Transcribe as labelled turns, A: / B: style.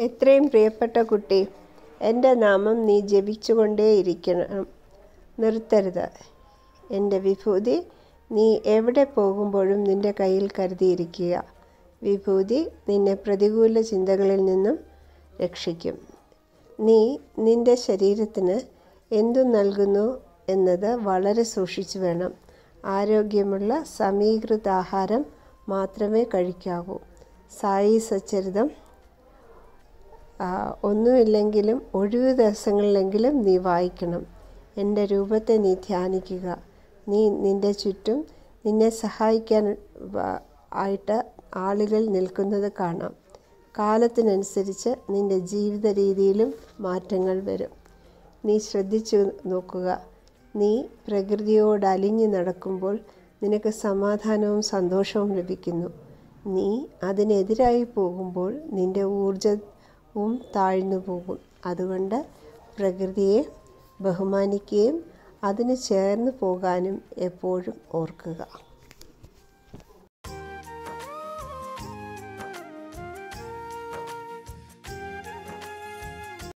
A: എത്രയും പ്രിയപ്പെട്ട കുട്ടി, എൻ്റെ നാമം നീ ജപിച്ചുകൊണ്ടേയിരിക്കണം, നിർത്തരുത്. എൻ്റെ വിഭൂതി നീ എവിടെ പോകുമ്പോഴും നിൻ്റെ കയ്യിൽ കരുതിയിരിക്കുക. വിഭൂതി നിന്നെ പ്രതികൂല ചിന്തകളിൽ നിന്നും രക്ഷിക്കും. നീ നിൻ്റെ ശരീരത്തിന് എന്തു നൽകുന്നു എന്നത് വളരെ സൂക്ഷിച്ചു വേണം. ആരോഗ്യമുള്ള സമീകൃതാഹാരം മാത്രമേ കഴിക്കാവൂ. സായി സച്ചരിതം ഒന്നുമില്ലെങ്കിലും ഒഴിവു ദിവസങ്ങളിലെങ്കിലും നീ വായിക്കണം. എൻ്റെ രൂപത്തെ നീ ധ്യാനിക്കുക. നീ നിൻ്റെ ചുറ്റും നിന്നെ സഹായിക്കാൻ ആയിട്ട് ആളുകൾ നിൽക്കുന്നത് കാണാം. കാലത്തിനനുസരിച്ച് നിൻ്റെ ജീവിത രീതിയിലും മാറ്റങ്ങൾ വരും. നീ ശ്രദ്ധിച്ചു നോക്കുക. നീ പ്രകൃതിയോട് അലിഞ്ഞു നടക്കുമ്പോൾ നിനക്ക് സമാധാനവും സന്തോഷവും ലഭിക്കുന്നു. നീ അതിനെതിരായി പോകുമ്പോൾ നിൻ്റെ ഊർജവും താഴ്ന്നു പോകും. അതുകൊണ്ട് പ്രകൃതിയെ ബഹുമാനിക്കുകയും അതിന് ചേർന്ന് പോകാനും എപ്പോഴും ഓർക്കുക.